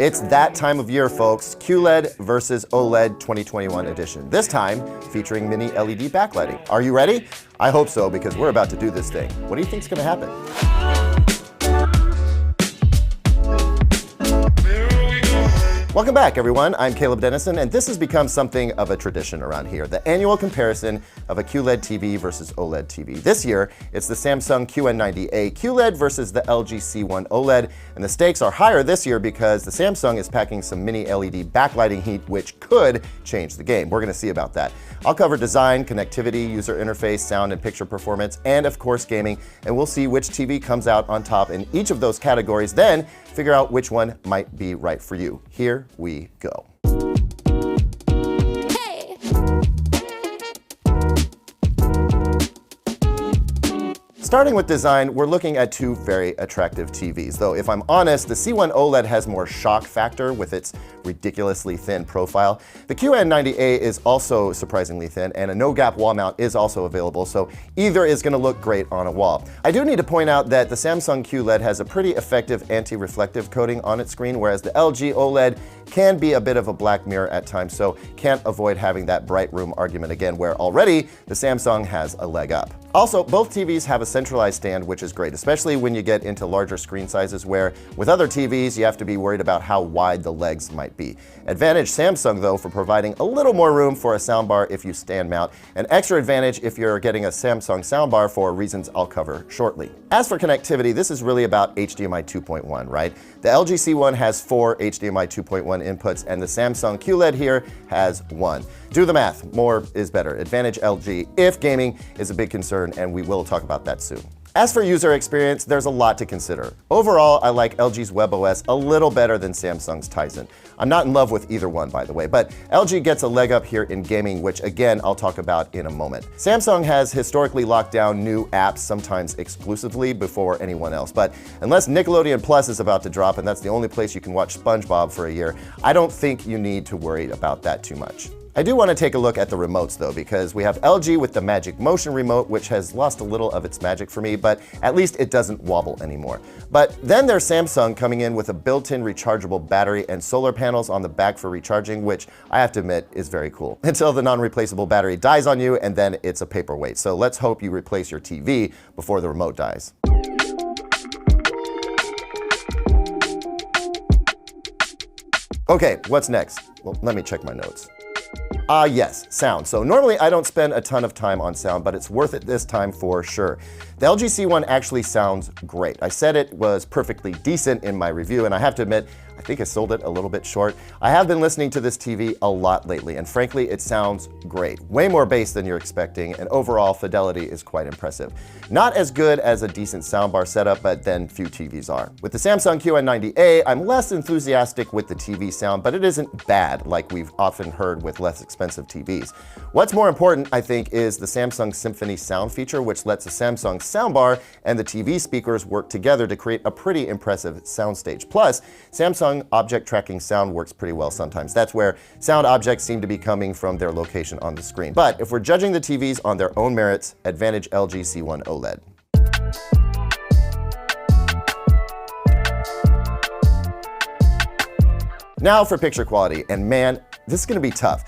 It's that time of year, folks. QLED versus OLED 2021 edition. This time featuring mini LED backlighting. Are you ready? I hope so, because we're about to do this thing. What do you think's gonna happen? Welcome back, everyone. I'm Caleb Dennison, and this has become something of a tradition around here, the annual comparison of a QLED TV versus OLED TV. This year, it's the Samsung QN90A QLED versus the LG C1 OLED, and the stakes are higher this year because the Samsung is packing some mini LED backlighting heat, which could change the game. We're gonna see about that. I'll cover design, connectivity, user interface, sound and picture performance, and of course gaming, and we'll see which TV comes out on top in each of those categories, then figure out which one might be right for you. Here we go. Starting with design, we're looking at two very attractive TVs. Though if I'm honest, the C1 OLED has more shock factor with its ridiculously thin profile. The QN90A is also surprisingly thin, and a no-gap wall mount is also available, so either is gonna look great on a wall. I do need to point out that the Samsung QLED has a pretty effective anti-reflective coating on its screen, whereas the LG OLED can be a bit of a black mirror at times, so can't avoid having that bright room argument again, where already the Samsung has a leg up. Also, both TVs have a centralized stand, which is great, especially when you get into larger screen sizes where with other TVs you have to be worried about how wide the legs might be. Advantage Samsung though for providing a little more room for a soundbar if you stand mount, an extra advantage if you're getting a Samsung soundbar for reasons I'll cover shortly. As for connectivity, this is really about HDMI 2.1, right? The LG C1 has 4 HDMI 2.1 inputs and the Samsung QLED here has 1. Do the math, more is better. Advantage LG if gaming is a big concern, and we will talk about that soon. As for user experience, there's a lot to consider. Overall, I like LG's WebOS a little better than Samsung's Tizen. I'm not in love with either one, by the way, but LG gets a leg up here in gaming, which again, I'll talk about in a moment. Samsung has historically locked down new apps, sometimes exclusively, before anyone else. But unless Nickelodeon Plus is about to drop, and that's the only place you can watch SpongeBob for a year, I don't think you need to worry about that too much. I do want to take a look at the remotes though, because we have LG with the Magic Motion remote, which has lost a little of its magic for me, but at least it doesn't wobble anymore. But then there's Samsung coming in with a built-in rechargeable battery and solar panels on the back for recharging, which I have to admit is very cool. Until the non-replaceable battery dies on you, and then it's a paperweight. So let's hope you replace your TV before the remote dies. Okay, what's next? Well, let me check my notes. Yes, sound. So normally I don't spend a ton of time on sound, but it's worth it this time for sure. The LG C1 actually sounds great. I said it was perfectly decent in my review, and I have to admit, I think I sold it a little bit short. I have been listening to this TV a lot lately, and frankly, it sounds great. Way more bass than you're expecting, and overall fidelity is quite impressive. Not as good as a decent soundbar setup, but then few TVs are. With the Samsung QN90A, I'm less enthusiastic with the TV sound, but it isn't bad like we've often heard with less expensive TVs. What's more important, I think, is the Samsung Symphony sound feature, which lets the Samsung soundbar and the TV speakers work together to create a pretty impressive soundstage. Plus, Samsung object tracking sound works pretty well sometimes. That's where sound objects seem to be coming from their location on the screen. But if we're judging the TVs on their own merits, advantage LG C1 OLED. Now for picture quality, and man, this is gonna be tough.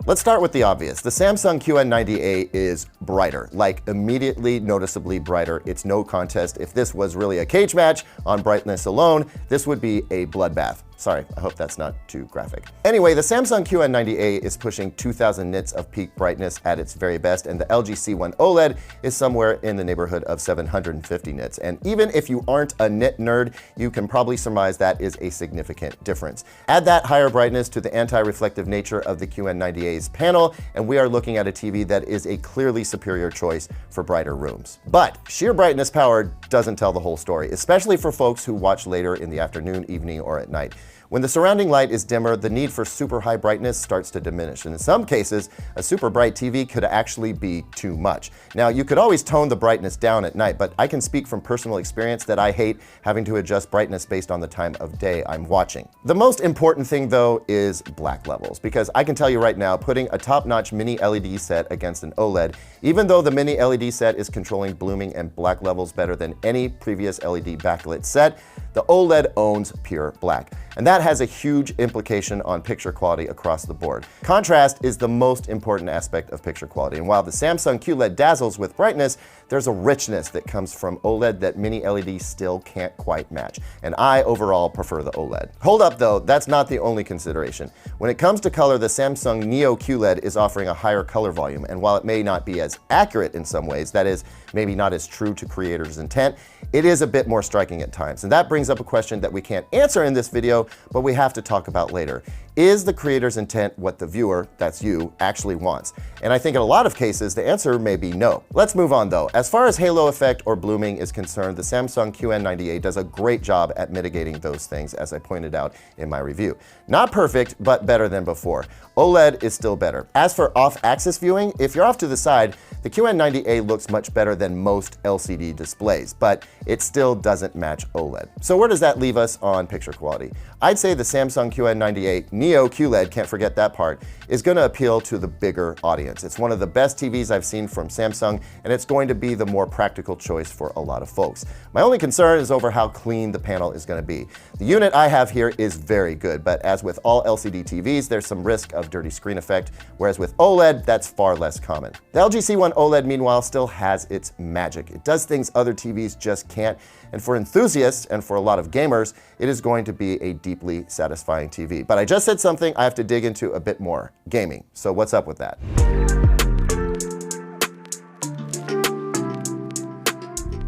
Let's start with the obvious. The Samsung QN90A is brighter, like immediately noticeably brighter. It's no contest. If this was really a cage match on brightness alone, this would be a bloodbath. Sorry, I hope that's not too graphic. Anyway, the Samsung QN90A is pushing 2000 nits of peak brightness at its very best, and the LG C1 OLED is somewhere in the neighborhood of 750 nits. And even if you aren't a nit nerd, you can probably surmise that is a significant difference. Add that higher brightness to the anti-reflective nature of the QN90A's panel, and we are looking at a TV that is a clearly superior choice for brighter rooms. But sheer brightness power doesn't tell the whole story, especially for folks who watch later in the afternoon, evening, or at night. When the surrounding light is dimmer, the need for super high brightness starts to diminish, and in some cases, a super bright TV could actually be too much. Now, you could always tone the brightness down at night, but I can speak from personal experience that I hate having to adjust brightness based on the time of day I'm watching. The most important thing, though, is black levels, because I can tell you right now, putting a top-notch mini LED set against an OLED, even though the mini LED set is controlling blooming and black levels better than any previous LED backlit set, The OLED owns pure black, and that has a huge implication on picture quality across the board. Contrast is the most important aspect of picture quality, and while the Samsung QLED dazzles with brightness, there's a richness that comes from OLED that mini LEDs still can't quite match, and I overall prefer the OLED. Hold up though, that's not the only consideration. When it comes to color, the Samsung Neo QLED is offering a higher color volume, and while it may not be as accurate in some ways, that is, maybe not as true to creators' intent, it is a bit more striking at times. And that brings up a question that we can't answer in this video, but we have to talk about later. Is the creator's intent what the viewer, that's you, actually wants? And I think in a lot of cases, the answer may be no. Let's move on though. As far as halo effect or blooming is concerned, the Samsung QN90A does a great job at mitigating those things, as I pointed out in my review. Not perfect, but better than before. OLED is still better. As for off-axis viewing, if you're off to the side, the QN90A looks much better than most LCD displays, but it still doesn't match OLED. So where does that leave us on picture quality? I'd say the Samsung QN90A Neo QLED, can't forget that part, is going to appeal to the bigger audience. It's one of the best TVs I've seen from Samsung, and it's going to be the more practical choice for a lot of folks. My only concern is over how clean the panel is going to be. The unit I have here is very good, but as with all LCD TVs, there's some risk of dirty screen effect, whereas with OLED, that's far less common. The LG C1 OLED, meanwhile, still has its magic. It does things other TVs just can't, and for enthusiasts and for a lot of gamers, it is going to be a deeply satisfying TV. But I just said something I have to dig into a bit more: gaming. So what's up with that?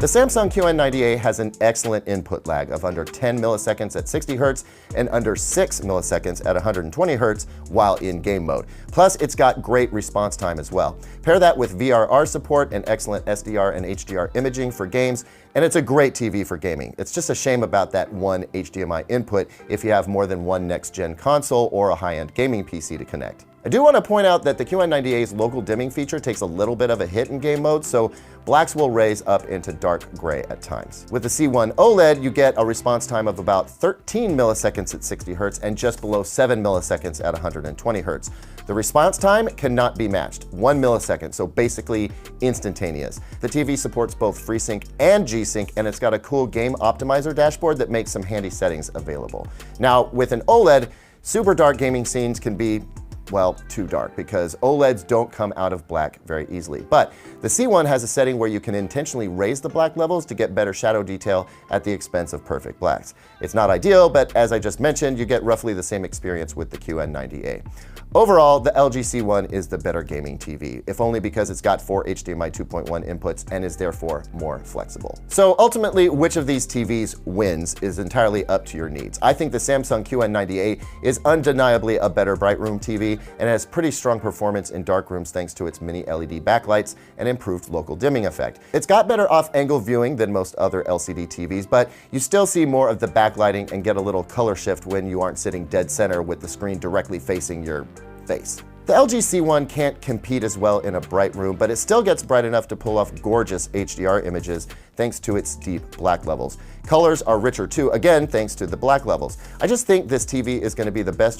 The Samsung QN90A has an excellent input lag of under 10 milliseconds at 60 Hz and under 6 milliseconds at 120 Hz while in game mode. Plus, it's got great response time as well. Pair that with VRR support and excellent SDR and HDR imaging for games, and it's a great TV for gaming. It's just a shame about that one HDMI input if you have more than one next-gen console or a high-end gaming PC to connect. I do want to point out that the QN90A's local dimming feature takes a little bit of a hit in game mode, so blacks will raise up into dark gray at times. With the C1 OLED, you get a response time of about 13 milliseconds at 60 Hz and just below 7 milliseconds at 120 Hz. The response time cannot be matched, 1 millisecond, so basically instantaneous. The TV supports both FreeSync and G-Sync, and it's got a cool game optimizer dashboard that makes some handy settings available. Now, with an OLED, super dark gaming scenes can be, well, too dark, because OLEDs don't come out of black very easily. But the C1 has a setting where you can intentionally raise the black levels to get better shadow detail at the expense of perfect blacks. It's not ideal, but as I just mentioned, you get roughly the same experience with the QN90A. Overall, the LG C1 is the better gaming TV, if only because it's got 4 HDMI 2.1 inputs and is therefore more flexible. So ultimately, which of these TVs wins is entirely up to your needs. I think the Samsung QN90A is undeniably a better bright room TV and has pretty strong performance in dark rooms thanks to its mini LED backlights and improved local dimming effect. It's got better off-angle viewing than most other LCD TVs, but you still see more of the backlighting and get a little color shift when you aren't sitting dead center with the screen directly facing your face. The LG C1 can't compete as well in a bright room, but it still gets bright enough to pull off gorgeous HDR images thanks to its deep black levels. Colors are richer too, again thanks to the black levels. I just think this TV is going to be the best